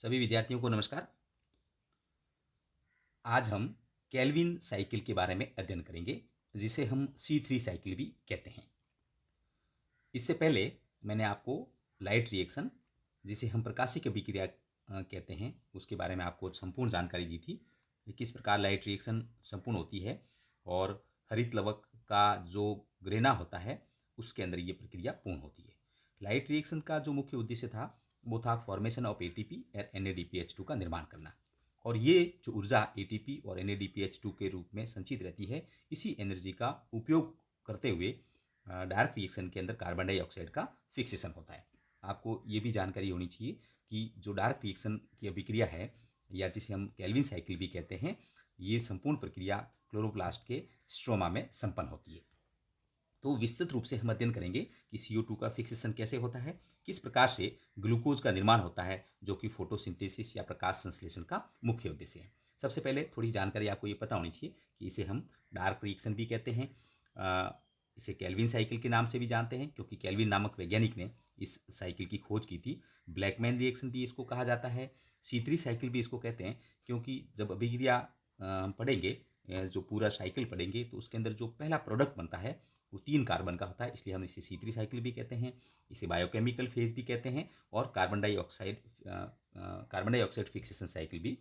सभी विद्यार्थियों को नमस्कार। आज हम केल्विन साइकिल के बारे में अध्ययन करेंगे, जिसे हम C3 साइकिल भी कहते हैं। इससे पहले मैंने आपको लाइट रिएक्शन, जिसे हम प्रकाशिक अभिक्रिया कहते हैं, उसके बारे में आपको संपूर्ण जानकारी दी थी कि किस प्रकार लाइट रिएक्शन संपूर्ण होती है और हरित लवक का जो ग्रेना होता है उसके अंदर ये प्रक्रिया पूर्ण होती है। लाइट रिएक्शन का जो मुख्य उद्देश्य था वो था फॉर्मेशन ऑफ एटीपी और NADPH2 का निर्माण करना, और ये जो ऊर्जा एटीपी और NADPH2 के रूप में संचित रहती है, इसी एनर्जी का उपयोग करते हुए डार्क रिएक्शन के अंदर कार्बन डाइऑक्साइड का फिक्सेशन होता है। आपको ये भी जानकारी होनी चाहिए कि जो डार्क रिएक्शन की अभिक्रिया है, या जिसे हम केल्विन साइकिल भी कहते हैं, ये संपूर्ण प्रक्रिया क्लोरोप्लास्ट के स्ट्रोमा में संपन्न होती है। तो विस्तृत रूप से हम अध्ययन करेंगे कि CO2 का फिक्सेशन कैसे होता है, किस प्रकार से ग्लूकोज का निर्माण होता है, जो कि फोटोसिंथेसिस या प्रकाश संश्लेषण का मुख्य उद्देश्य है। सबसे पहले थोड़ी जानकारी आपको ये पता होनी चाहिए कि इसे हम डार्क रिएक्शन भी कहते हैं। इसे केल्विन साइकिल के नाम से भी जानते हैं, क्योंकि केल्विन नामक वैज्ञानिक ने इस साइकिल की खोज की थी। ब्लैकमैन रिएक्शन भी इसको कहा जाता है। C3 साइकिल भी इसको कहते हैं, क्योंकि जब अभिक्रिया हम पढ़ेंगे, जो पूरा साइकिल पढ़ेंगे, तो उसके अंदर जो पहला प्रोडक्ट बनता है वो 3 कार्बन का होता है, इसलिए हम इसे C3 साइकिल भी कहते हैं। इसे बायोकेमिकल फेज भी कहते हैं, और कार्बन डाइऑक्साइड फिक्सेशन साइकिल भी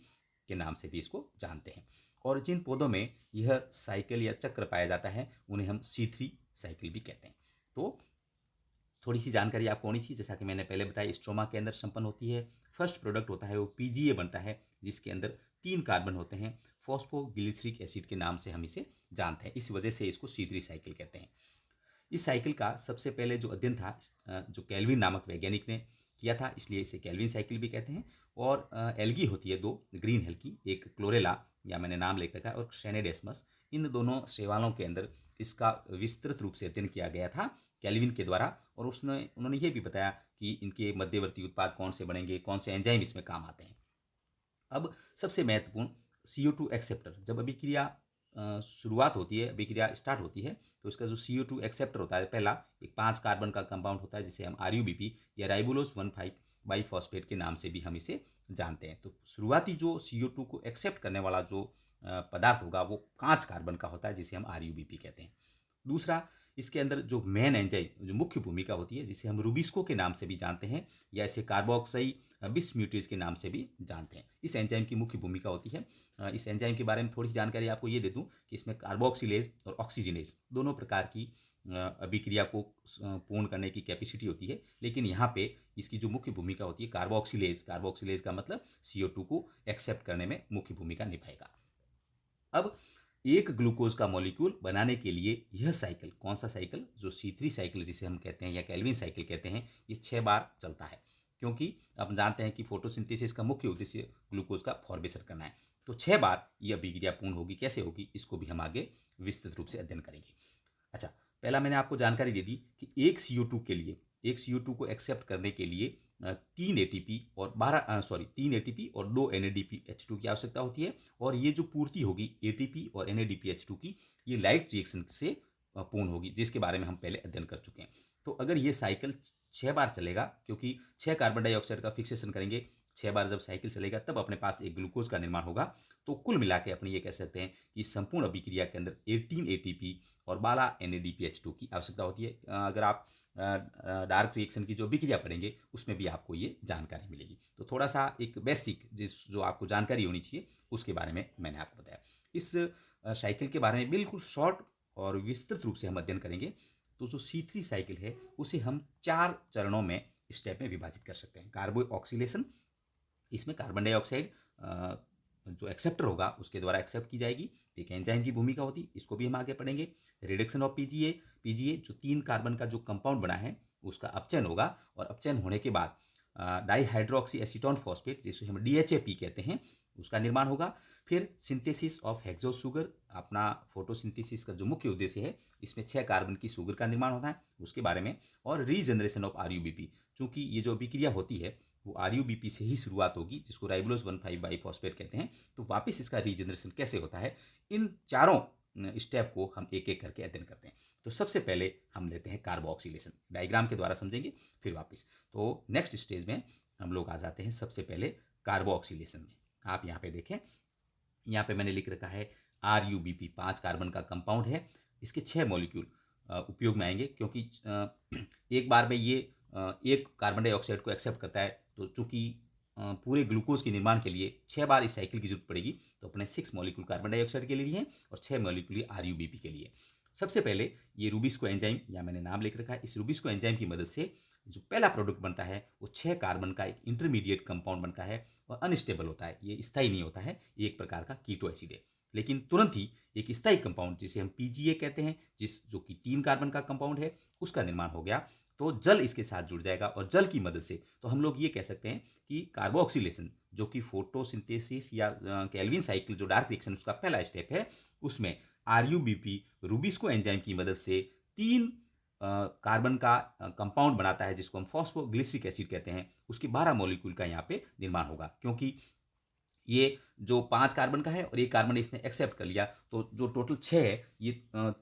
के नाम से भी इसको जानते हैं। और जिन पौधों में यह साइकिल या चक्र पाया जाता है उन्हें हम C3 साइकिल भी कहते हैं। तो थोड़ी सी जानकारी आपको होनी चाहिए, जैसा कि मैंने पहले बताया, स्ट्रोमा के अंदर संपन्न होती है। फर्स्ट प्रोडक्ट होता है वो PGA बनता है, जिसके अंदर 3 कार्बन होते हैं। फॉस्फोग्लिसरिक एसिड के नाम से हम इसे जानते हैं, इस वजह से इसको C3 साइकिल कहते हैं। इस साइकिल का सबसे पहले जो अध्ययन था जो केल्विन नामक वैज्ञानिक ने किया था, इसलिए इसे केल्विन साइकिल भी कहते हैं। और एल्गी होती है 2 ग्रीन एल्गी, एक क्लोरेला, या मैंने नाम लिख रखा है, और क्सेनेडेस्मस। इन दोनों शैवालों के अंदर इसका विस्तृत रूप से अध्ययन किया गया था केल्विन के द्वारा, और उन्होंने ये भी बताया कि इनके मध्यवर्ती उत्पाद कौन से बनेंगे, कौन से एंजाइम इसमें काम आते हैं। अब सबसे महत्वपूर्ण, CO2 एक्सेप्टर, जब अभिक्रिया शुरुआत होती है, अभिक्रिया स्टार्ट होती है, तो इसका जो CO2 एक्सेप्टर होता है, पहला एक 5 कार्बन का कंपाउंड होता है, जिसे हम RUBP या राइबोलोज 1,5 बाईफॉस्फेट के नाम से भी हम इसे जानते हैं। तो शुरुआती जो CO2 को एक्सेप्ट करने वाला जो पदार्थ होगा वो 5 कार्बन का होता है, जिसे हम RUBP कहते हैं। दूसरा, इसके अंदर जो मेन एंजाइम, जो मुख्य भूमिका होती है, जिसे हम रूबिस्को के नाम से भी जानते हैं, या इसे कार्बोक्साई बिस्म्यूटेज के नाम से भी जानते हैं, इस एंजाइम की मुख्य भूमिका होती है। इस एंजाइम के बारे में थोड़ी जानकारी आपको ये दे दूं कि इसमें कार्बोक्सिलेज और ऑक्सीजनेज दोनों प्रकार की अभिक्रिया को पूर्ण करने की कैपेसिटी होती है, लेकिन यहाँ पे इसकी जो मुख्य भूमिका होती है कार्बोक्सिलेज, कार्बोक्सिलेज का मतलब CO2 को एक्सेप्ट करने में मुख्य भूमिका निभाएगा। अब एक ग्लूकोज का मॉलिक्यूल बनाने के लिए यह साइकिल, कौन सा साइकिल, जो C3 साइकिल जिसे हम कहते हैं या केल्विन साइकिल कहते हैं, ये 6 बार चलता है, क्योंकि आप जानते हैं कि फोटोसिंथेसिस का मुख्य उद्देश्य ग्लूकोज का फॉर्मेशन करना है। तो 6 बार यह अभिक्रिया पूर्ण होगी। कैसे होगी, इसको भी हम आगे विस्तृत रूप से अध्ययन करेंगे। अच्छा, पहला मैंने आपको जानकारी दे दी कि एक CO2 के लिए, एक CO2 को एक्सेप्ट करने के लिए 3 ATP और 2 NADPH2 की आवश्यकता होती है, और ये जो पूर्ति होगी ATP और NADPH2 की, ये लाइट रिएक्शन से पूर्ण होगी, जिसके बारे में हम पहले अध्ययन कर चुके हैं। तो अगर ये साइकिल 6 बार चलेगा, क्योंकि 6 कार्बन डाइऑक्साइड का फिक्सेशन करेंगे, 6 बार जब साइकिल चलेगा तब अपने पास एक ग्लूकोज का निर्माण होगा। तो कुल मिला के अपने ये कह सकते हैं कि संपूर्ण अभिक्रिया के अंदर 18 ATP और 12 NADPH2 की आवश्यकता होती है। अगर आप डार्क रिएक्शन की जो अभिक्रिया पढ़ेंगे उसमें भी आपको ये जानकारी मिलेगी। तो थोड़ा सा एक बेसिक जो आपको जानकारी होनी चाहिए उसके बारे में मैंने आपको बताया। इस साइकिल के बारे में बिल्कुल शॉर्ट और विस्तृत रूप से हम अध्ययन करेंगे। तो जो C3 साइकिल है उसे हम 4 चरणों में, स्टेप में विभाजित कर सकते हैं। कार्बो ऑक्सीलेशन, इसमें कार्बन डाइऑक्साइड जो एक्सेप्टर होगा उसके द्वारा एक्सेप्ट की जाएगी, एक एंजाइम की भूमिका होती, इसको भी हम आगे पढ़ेंगे। रिडक्शन ऑफ PGA जो 3 कार्बन का जो कंपाउंड बना है उसका अपचयन होगा, और अपचयन होने के बाद डाईहाइड्रोक्सी एसीटोन फॉस्फेट, जिसे हम DHAP कहते हैं, उसका निर्माण होगा। फिर सिंथेसिस ऑफ हेक्सोस सुगर, अपना फोटोसिंथेसिस का जो मुख्य उद्देश्य है, इसमें 6 कार्बन की सुगर का निर्माण होता है, उसके बारे में। और रीजनरेशन ऑफ RUBP, चूंकि ये जो अभिक्रिया होती है वो RUBP से ही शुरुआत होगी, जिसको राइबोलोज 1,5 बाईफॉस्फेट कहते हैं। तो वापस इसका रीजनरेशन कैसे होता है, इन चारों स्टेप को हम एक एक करके अध्ययन करते हैं। तो सबसे पहले हम लेते हैं कार्बोक्सिलेशन, डायग्राम के द्वारा समझेंगे फिर वापस। तो नेक्स्ट स्टेज में हम लोग आ जाते हैं सबसे पहले कार्बोक्सिलेशन में। आप यहाँ पे देखें, यहाँ पे मैंने लिख रखा है RuBp, 5 कार्बन का कंपाउंड है। इसके 6 मॉलिक्यूल उपयोग में आएंगे, क्योंकि एक बार में ये एक कार्बन डाइऑक्साइड को एक्सेप्ट करता है, तो चूंकि पूरे ग्लूकोज के निर्माण के लिए 6 बार इस साइकिल की जरूरत पड़ेगी, तो अपने 6 मॉलिक्यूल कार्बन डाइऑक्साइड के लिए हैं और 6 मॉलिक्यूल RuBp के लिए। सबसे पहले ये रूबिस्को एंजाइम, या मैंने नाम लिख रखा है, इस रूबिस्को एंजाइम की मदद से जो पहला प्रोडक्ट बनता है वो 6 कार्बन का एक इंटरमीडिएट कंपाउंड बनता है और अनस्टेबल होता है, ये स्थायी नहीं होता है, ये एक प्रकार का कीटो एसिड है। लेकिन तुरंत ही एक स्थायी कंपाउंड जिसे हम PGA कहते हैं, जो कि 3 कार्बन का कंपाउंड है, उसका निर्माण हो गया। तो जल इसके साथ जुड़ जाएगा और जल की मदद से तो हम लोग ये कह सकते हैं कि कार्बोक्सिलेशन, जो कि फोटोसिंथेसिस या केल्विन साइकिल जो डार्क रिएक्शन उसका पहला स्टेप है, उसमें RuBp रूबिस्को एंजाइम की मदद से 3 कार्बन का कंपाउंड बनाता है, जिसको हम फॉस्फोग्लिसरिक एसिड कहते हैं। उसके 12 मॉलिक्यूल का यहाँ पे निर्माण होगा, क्योंकि ये जो 5 कार्बन का है और 1 कार्बन इसने एक्सेप्ट कर लिया, तो जो टोटल 6 है, ये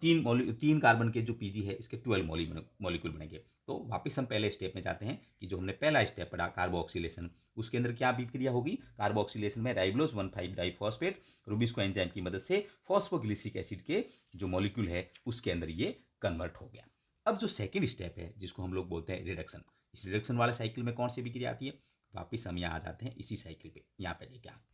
3 कार्बन के जो PG है, इसके 12 मॉलिक्यूल बनेंगे। तो वापस हम पहले स्टेप में जाते हैं कि जो हमने पहला स्टेप पढ़ा कार्बोक्सिलेशन, उसके अंदर क्या अभिक्रिया होगी। कार्बोक्सिलेशन में राइबोलोज 1,5 डाइफॉस्फेट रूबिस्को एंजाइम की मदद से फॉस्फोग्लिसरिक एसिड के जो मॉलिक्यूल है उसके अंदर ये कन्वर्ट हो गया। अब जो सेकेंड स्टेप है, जिसको हम लोग बोलते हैं रिडक्शन, इस रिडक्शन वाले साइकिल में कौन सी अभिक्रिया आती है, वापिस हम यहाँ आ जाते हैं इसी साइकिल पे। यहाँ पे देखिए आप,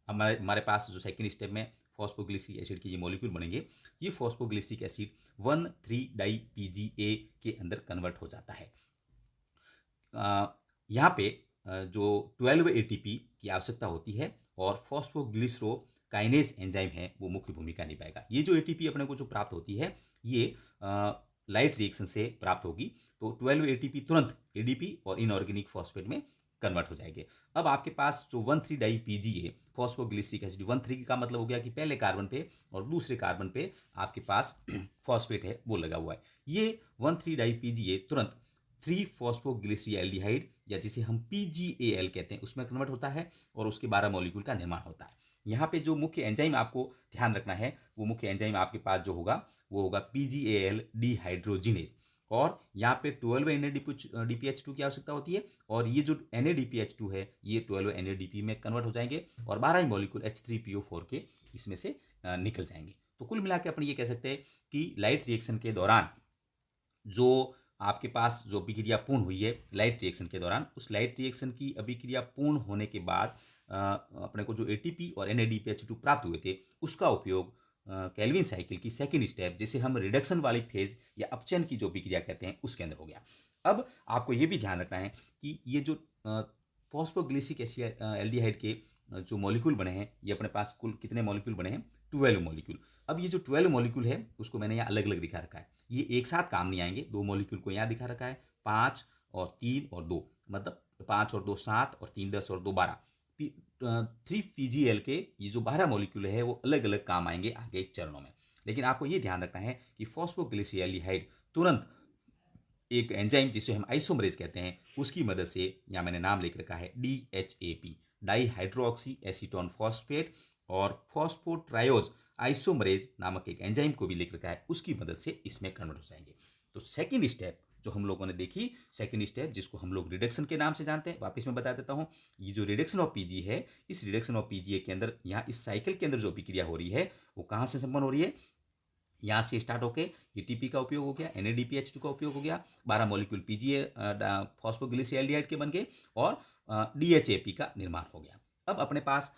हमारे पास जो सेकेंड स्टेप में फॉस्फोग्लिसरिक एसिड के ये मॉलिक्यूल बनेंगे, ये फॉस्फोग्लिसरिक एसिड 1,3-डाई PGA के अंदर कन्वर्ट हो जाता है। यहाँ पे जो 12 ATP की आवश्यकता होती है और फॉस्फोग्लिसरोकाइनेज एंजाइम है वो मुख्य भूमिका निभाएगा। ये जो ATP अपने को जो प्राप्त होती है, ये लाइट रिएक्शन से प्राप्त होगी, तो 12 ATP तुरंत ADP और इनऑर्गेनिक फॉस्फेट में कन्वर्ट हो जाएंगे। अब आपके पास जो 1,3-डाई PGA फॉस्फोग्लिसरिक एसिड, 1,3 का मतलब हो गया कि पहले कार्बन पे और दूसरे कार्बन पे आपके पास फॉस्फेट है वो लगा हुआ है। ये 1,3-डाई PGA तुरंत 3 फॉस्फोग्लिसरीएल्डिहाइड, या जिसे हम PGAL कहते हैं, उसमें कन्वर्ट होता है और उसके 12 मॉलिक्यूल का निर्माण होता है। यहाँ पे जो मुख्य एंजाइम आपको ध्यान रखना है, वो मुख्य एंजाइम आपके पास जो होगा वो होगा PGAL डिहाइड्रोजिनेज, और यहाँ पे 12 NADPH2 की आवश्यकता होती है, और ये जो NADPH2 है ये 12 NADP में कन्वर्ट हो जाएंगे और 12 मॉलिक्यूल H3PO4 के इसमें से निकल जाएंगे। तो कुल मिला के अपन ये कह सकते हैं कि लाइट रिएक्शन के दौरान जो आपके पास जो अभिक्रिया पूर्ण हुई है लाइट रिएक्शन के दौरान, उस लाइट रिएक्शन की अभिक्रिया पूर्ण होने के बाद अपने को जो ATP और NADPH2 प्राप्त हुए थे, उसका उपयोग केल्विन साइकिल की सेकेंड स्टेप, जिसे हम रिडक्शन वाली फेज या अपचयन की जो अभिक्रिया कहते हैं, उसके अंदर हो गया। अब आपको ये भी ध्यान रखना है कि ये जो फॉस्फोग्लिसरिक एल्डिहाइड के जो मॉलिक्यूल बने हैं, ये अपने पास कुल कितने मॉलिक्यूल बने हैं, 12 मॉलिक्यूल। अब ये जो 12 मॉलिक्यूल है उसको मैंने यहाँ अलग अलग दिखा रखा है, ये एक साथ काम नहीं आएंगे। 2 मॉलिक्यूल को यहाँ दिखा रखा है, 5 और 3 और 2, मतलब 5 और 2 7 और 3 10 और 2 12। 3 PGL के ये जो 12 मॉलिक्यूल है वो अलग अलग काम आएंगे आगे चरणों में। लेकिन आपको ये ध्यान रखना है कि फॉस्फोग्लिसरीएल्डिहाइड तुरंत एक एंजाइम जिसे हम आइसोमरेज कहते हैं उसकी मदद से, या मैंने नाम लिख रखा है DHAP, डाईहाइड्रोक्सी एसीटोन फॉस्फेट, और फॉस्फोट्रायोज आइसोमरेज नामक एक एंजाइम को भी लिख रखा है, उसकी मदद से इसमें कन्वर्ट हो जाएंगे। तो सेकेंड स्टेप जो हम लोगों ने देखी, सेकेंड स्टेप जिसको हम लोग रिडक्शन के नाम से जानते हैं, वापस मैं बता देता हूँ। ये जो रिडक्शन ऑफ PG है, इस रिडक्शन ऑफ PGA के अंदर यहाँ इस साइकिल के अंदर जो अभिक्रिया हो रही है वो कहाँ से संपन्न हो रही है, यहाँ से स्टार्ट होके ATP का उपयोग हो गया, NADPH2 का उपयोग हो गया, 12 मॉलिक्यूल PGA फॉस्फोग्लिसरीएल्डिहाइड के बन गए और DHAP का निर्माण हो गया। अब अपने पास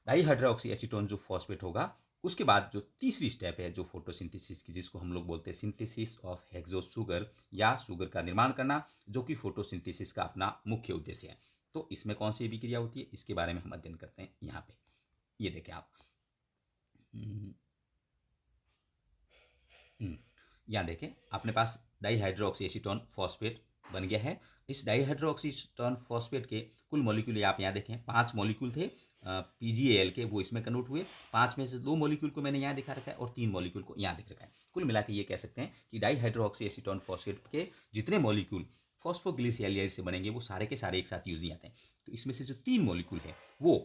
डाईहाइड्रोक्सी एसीटोन जो फॉस्फेट होगा, उसके बाद जो तीसरी स्टेप है जो फोटोसिंथेसिस की, जिसको हम लोग बोलते हैं सिंथेसिस ऑफ हेक्सोज शुगर, या शुगर का निर्माण करना, जो कि फोटोसिंथेसिस का अपना मुख्य उद्देश्य है। तो इसमें कौन सी अभिक्रिया होती है, इसके बारे में हम अध्ययन करते हैं। यहाँ पे ये देखें आप, यहाँ देखें अपने पास डाईहाइड्रोक्सी एसीटोन फॉस्फेट बन गया है। इस डाईहाइड्रोक्सी एसीटोन फॉस्फेट के कुल मॉलिक्यूल आप यहाँ देखें, 5 मॉलिक्यूल थे PGAL के, वो इसमें कन्वर्ट हुए। 5 में से 2 मॉलिक्यूल को मैंने यहाँ दिखा रखा है और 3 मॉलिक्यूल को यहाँ दिख रखा है। कुल मिला के ये कह सकते हैं कि डाईहाइड्रोक्सी एसीटोन फॉस्फेट के जितने मॉलिक्यूल फॉस्फोग्लिसरीएल्डिहाइड से बनेंगे वो सारे के सारे एक साथ यूज नहीं आते हैं। तो इसमें से जो 3 मॉलिक्यूल है वो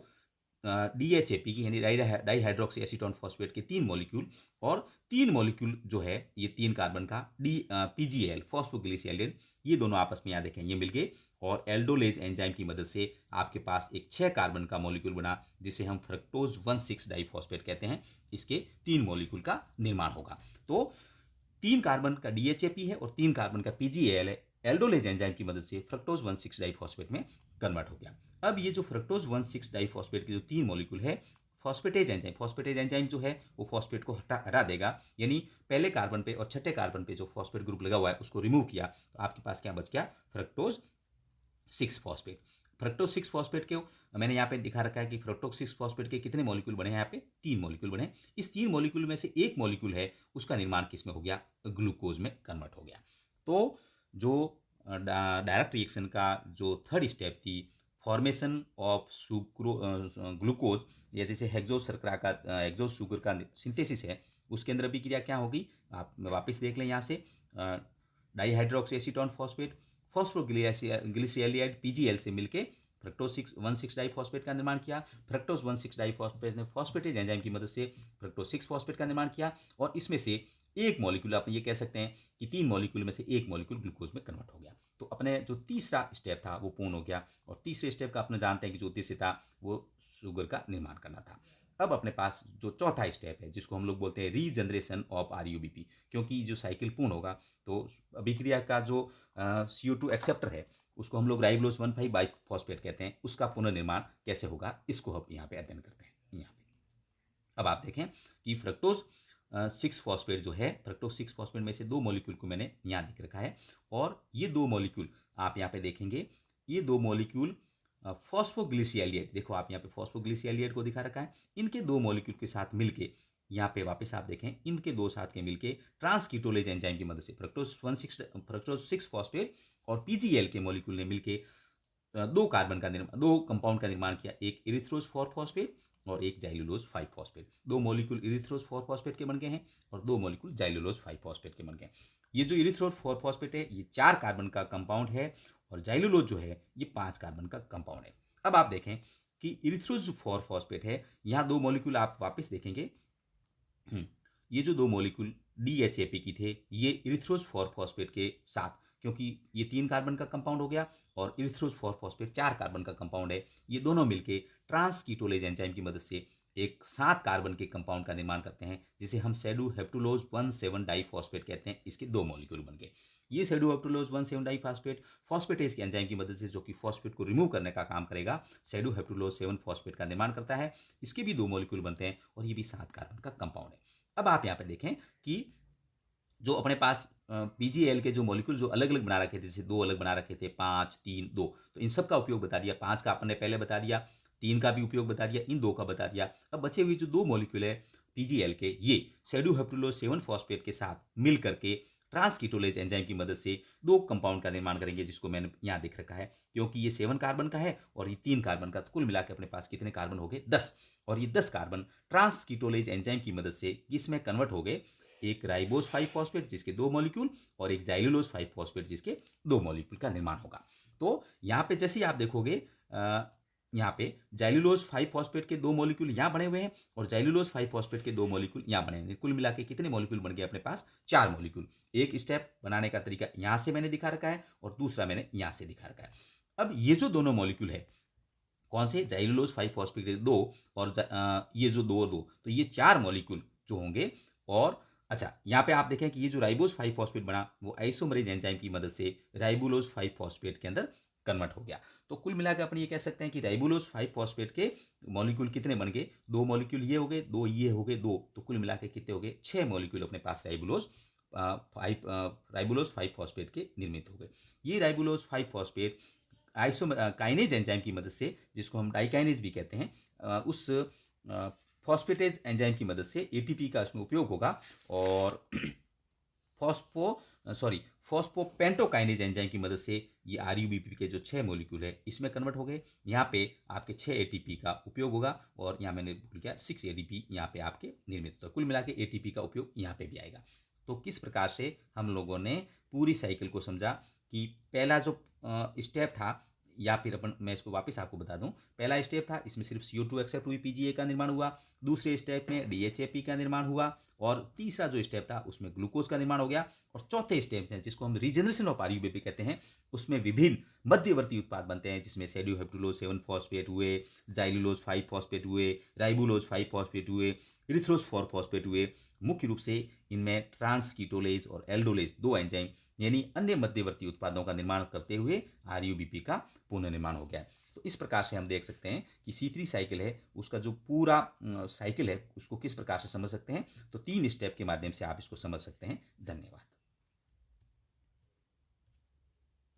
DHAP की, यानी डाईहाइड्रोक्सी एसीटोन फॉस्फेट के 3 मॉलिक्यूल, और 3 मॉलिक्यूल जो है ये 3 कार्बन का PGAL फॉस्फोग्लिसरीएल्डिहाइड, ये दोनों आपस में यहाँ देखें ये मिल गए और एल्डोलेज एंजाइम की मदद से आपके पास एक 6 कार्बन का मॉलिक्यूल बना, जिसे हम फ्रक्टोज 1,6 डाइफॉस्फेट कहते हैं। इसके 3 मॉलिक्यूल का निर्माण होगा। तो 3 कार्बन का DHAP है और 3 कार्बन का PGAL है। एल्डोलेज एंजाइम की मदद से फ्रक्टोज 1,6 डाइफॉस्फेट में कन्वर्ट हो गया। अब ये जो फ्रक्टोज 1,6 डाइफॉस्फेट के जो 3 मॉलिक्यूल है, फॉस्फेटेज एंजाइम जो है वो फॉस्फेट को हटा देगा, यानी पहले कार्बन पे और छठे कार्बन पे जो फॉस्फेट ग्रुप लगा हुआ है उसको रिमूव किया, तो आपके पास क्या बच गया? Fructose 6 phosphate. फ्रक्टोज 6 फॉस्फेट के मैंने यहाँ पे दिखा रखा है कि फ्रक्टोज 6 फॉस्फेट के कितने मॉलिक्यूल बने हैं? यहाँ पे 3 मॉलिक्यूल बने। इस 3 मॉलिक्यूल में से एक मॉलिक्यूल है, उसका निर्माण किस में हो गया? ग्लूकोज में कन्वर्ट हो गया। तो जो डायरेक्ट रिएक्शन का जो थर्ड स्टेप थी, फॉर्मेशन ऑफ ग्लूकोज, या जैसे हेक्सोज शर्करा का हेक्सोज शुगर का सिंथेसिस है, उसके अंदर अभिक्रिया क्या होगी? आप वापस देख लें यहाँ से, डाईहाइड्रोक्सी एसीटोन फॉस्फेट, फॉस्फोग्लिसरॉल PGL से मिलके फ्रक्टोज 1,6 डाइफॉस्फेट का निर्माण किया। फ्रक्टोज 1,6 डाइफॉस्फेट ने फॉस्फेटेज एंजाइम की मदद से फ्रक्टोज 6 फॉस्फेट का निर्माण किया, और इसमें से एक मॉलिक्यूल, आप ये कह सकते हैं कि 3 मॉलिक्यूल में से एक मॉलिक्यूल ग्लूकोज में कन्वर्ट हो गया। तो अपने जो तीसरा स्टेप था वो पूर्ण हो गया, और तीसरे स्टेप का अपने जानते हैं कि जो उद्देश्य था वो शुगर का निर्माण करना था। अब अपने पास जो चौथा स्टेप है, जिसको हम लोग बोलते हैं रीजनरेशन ऑफ RUBP, क्योंकि जो साइकिल पूर्ण होगा तो अभिक्रिया का जो CO2 एक्सेप्टर है उसको हम लोग राइबोलोज 1,5 बाइफॉस्फेट कहते हैं, उसका पुनर्निर्माण कैसे होगा, इसको हम यहाँ पे अध्ययन करते हैं। यहाँ पे अब आप देखें कि फ्रक्टोज 6 फॉस्फेट जो है, फ्रक्टोज 6 फॉस्फेट में से 2 मॉलिक्यूल को मैंने यहाँ दिख रखा है, और ये 2 मॉलिक्यूल आप यहाँ पे देखेंगे, ये 2 मॉलिक्यूल फॉस्फोग्लिसरॉल, देखो आप यहाँ पे फॉस्फोग्लिसरॉल को दिखा रखा है, इनके 2 मॉलिक्यूल के साथ मिलके, यहाँ पे वापस आप देखें, इनके 2 साथ के मिलके ट्रांसकीटोलेज एंजाइम की मदद से फ्रक्टोज 6 फॉस्फेट और PGL के मॉलिक्यूल ने मिलके 2 कंपाउंड का निर्माण किया, एक इरिथ्रोज 4 फॉस्फेट और एक जाइलुलोज 5 फॉस्फेट। 2 मॉलिक्यूल इरिथ्रोज 4 फॉस्फेट के बन गए हैं और 2 मॉलिक्यूल जाइलुलोज 5 फॉस्फेट के बन गए हैं। ये जो इरिथ्रोज 4 फॉस्फेट है ये 4 कार्बन का कंपाउंड है, और जाइलुलोज जो है ये 5 कार्बन का कंपाउंड है। अब आप देखें कि इरिथ्रोज 4 फॉस्फेट है, यहाँ 2 मॉलिक्यूल आप वापस देखेंगे, ये जो 2 मॉलिक्यूल DHAP की थे, ये इरिथ्रोज 4 फॉस्फेट के साथ, क्योंकि ये 3 कार्बन का कंपाउंड हो गया और इरिथ्रोज 4 फॉस्फेट 4 कार्बन का कंपाउंड है, ये दोनों मिलके ट्रांसकीटोलेज एंजाइम की मदद से एक 7 कार्बन के कंपाउंड का निर्माण करते हैं, जिसे हम सेडुहेप्टुलोज 1,7 डाइफॉस्फेट कहते हैं। इसके 2 मॉलिक्यूल बन गए। ये सेडुहेप्टुलोज 1,7 डाइफॉस्फेट फॉस्फेटेज के एंजाइम की मदद से, जो कि फॉस्फेट को रिमूव करने का काम करेगा, सेडुहेप्टुलोज 7 फॉस्फेट का निर्माण करता है। इसके भी 2 मॉलिक्यूल बनते हैं और ये भी 7 कार्बन का कंपाउंड है। अब आप यहाँ पे देखें कि जो अपने पास PGL के जो मॉलिक्यूल जो अलग अलग बना रखे थे, जैसे 2 अलग बना रखे थे, 5, 3, 2, तो इन सब का उपयोग बता दिया। 5 का आपने पहले बता दिया, 3 का भी उपयोग बता दिया, इन 2 का बता दिया। अब बचे हुए जो 2 मॉलिक्यूल है PGL के, ये सेडुहेप्टुलोज 7 फॉस्फेट के साथ मिल करके ट्रांसकीटोलेज एंजाइम की मदद से 2 कंपाउंड का निर्माण करेंगे, जिसको मैंने यहाँ दिख रखा है। क्योंकि ये 7 कार्बन का है और ये 3 कार्बन का, तो कुल मिला के अपने पास कितने कार्बन हो गए? 10। और ये 10 कार्बन ट्रांसकीटोलेज एंजाइम की मदद से किसमें कन्वर्ट हो गए? एक राइबोज 5 फॉस्फेट जिसके 2 मॉलिक्यूल और एक जाइलुलोज 5 फॉस्फेट जिसके 2 मॉलिक्यूल का निर्माण होगा। तो यहाँ पे जैसे ही आप देखोगे, यहाँ पे जाइलुलोज 5 फॉस्फेट के 2 मॉलिक्यूल यहाँ बने हुए हैं और जाइलुलोज 5 फॉस्फेट के 2 मॉलिक्यूल यहाँ बने हैं। कुल मिला के कितने मॉलिक्यूल बन गए अपने पास? 4 मॉलिक्यूल। एक स्टेप बनाने का तरीका यहाँ से मैंने दिखा रखा है और दूसरा मैंने यहाँ से दिखा रखा है। अब ये जो दोनों मॉलिक्यूल है, कौन से? जाइलुलोज 5 फॉस्फेट के 2 और ये जो 2 तो ये 4 मॉलिक्यूल जो होंगे। और अच्छा, यहाँ पे आप देखें कि ये जो राइबोज 5 फॉस्फेट बना वो आइसोमरेज एंजाइम की मदद से राइबोलोज 5 फॉस्फेट के अंदर कन्वर्ट हो गया। तो कुल मिलाकर अपन ये कह सकते हैं कि राइबोलोज 5 फॉस्फेट के मॉलिक्यूल कितने बन गए? 2 मॉलिक्यूल ये हो गए, 2 ये हो गए, 2, तो कुल मिलाकर कितने हो गए? 6 मॉलिक्यूल अपने पास राइबोलोज 5 फॉस्फेट के निर्मित हो गए। ये राइबोलोज 5 फॉस्फेट काइनेज एंजाइम की मदद से, जिसको हम डाइकाइनेज भी कहते हैं, उस फॉस्फेटेज एंजाइम की मदद से ATP का इसमें उपयोग होगा और फॉस्फोपेंटोकाइनेज एंजाइम की मदद से ये RUBP के जो 6 मॉलिक्यूल है इसमें कन्वर्ट हो गए। यहाँ पे आपके 6 ATP का उपयोग होगा और यहाँ मैंने भूल गया 6 ADP यहाँ पे आपके निर्मित होता है। कुल मिला के ATP का उपयोग यहाँ पे भी आएगा। तो किस प्रकार से हम लोगों ने पूरी साइकिल को समझा कि पहला जो स्टेप था या फिर मैं इसको वापस आपको बता दूं, पहला स्टेप था, इसमें सिर्फ CO2 एक्सेप्ट हुई, PGA का निर्माण हुआ। दूसरे स्टेप में DHAP का निर्माण हुआ, और तीसरा जो स्टेप था उसमें ग्लूकोज का निर्माण हो गया। और चौथे स्टेप में, जिसको हम रीजनरेशन ऑफ RUBP कहते हैं, उसमें विभिन्न मध्यवर्ती उत्पाद बनते हैं, जिसमें सेड्यूहेप्टुलोज 7 फॉस्फेट हुए, जाइलुलोज 5 फॉस्फेट हुए, राइबुलोज 5 फॉस्फेट हुए, इरिथ्रोज 4 फॉस्फेट हुए। मुख्य रूप से इनमें ट्रांसकीटोलेज और एल्डोलेज, दो एंजाइम यानी अन्य मध्यवर्ती उत्पादों का निर्माण करते हुए RUBP का पुनर्निर्माण हो गया। तो इस प्रकार से हम देख सकते हैं कि C3 साइकिल है, उसका जो पूरा साइकिल है उसको किस प्रकार से समझ सकते हैं। तो 3 स्टेप के माध्यम से आप इसको समझ सकते हैं। धन्यवाद।